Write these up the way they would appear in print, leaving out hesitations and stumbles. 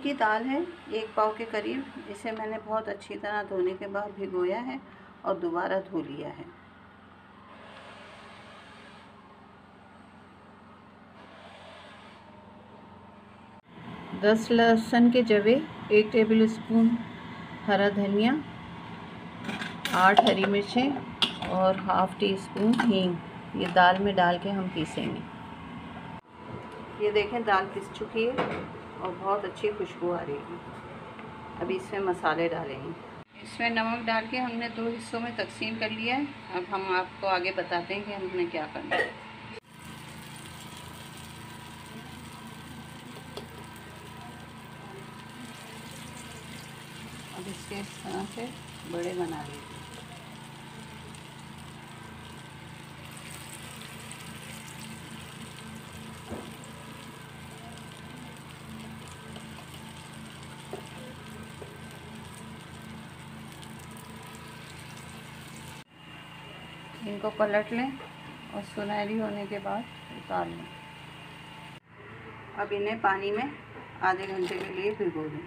की दाल है, 1 पाव के करीब। इसे मैंने बहुत अच्छी तरह धोने के बाद भिगोया है और दोबारा धो लिया है। दस लहसुन के जवे, 1 टेबल स्पून हरा धनिया, 8 हरी मिर्चें और हाफ़ टी स्पून हींग ये दाल में डाल के हम पीसेंगे। ये देखें दाल पिस चुकी है और बहुत अच्छी खुशबू आ रही है। अभी इसमें मसाले डालेंगे। इसमें नमक डाल के हमने 2 हिस्सों में तकसीम कर लिया है। अब हम आपको आगे बताते हैं कि हमने क्या करना है। अब इसके इस तरह से बड़े बना लीजिए। इनको पलट लें और सुनहरी होने के बाद उतार लें। अब इन्हें पानी में आधे घंटे के लिए भिगो दें।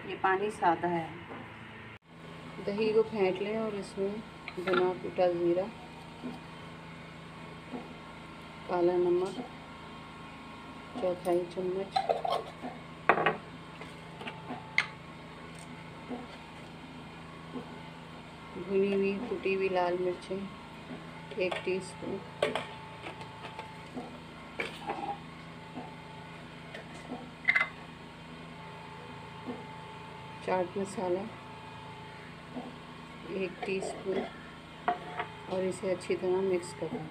ये पानी सादा है। दही को फेंट लें और इसमें भुना कूटा ज़ीरा, काला नमक, 1/4 चम्मच, भुनी हुई कुटी हुई लाल मिर्चें 1 टीस्पून, चाट मसाला 1 टीस्पून और इसे अच्छी तरह मिक्स करें।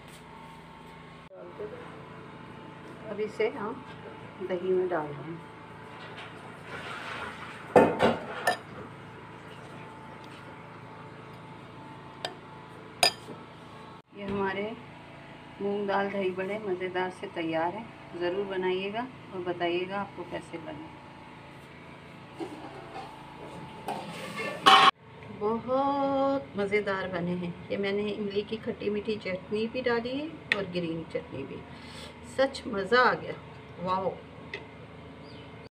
अब इसे हम दही में डाल दें। ये हमारे मूंग दाल दही बड़े मज़ेदार से तैयार है। ज़रूर बनाइएगा और बताइएगा आपको कैसे बने। बहुत मज़ेदार बने हैं। ये मैंने इमली की खट्टी मीठी चटनी भी डाली है और ग्रीन चटनी भी। सच मज़ा आ गया। वाह।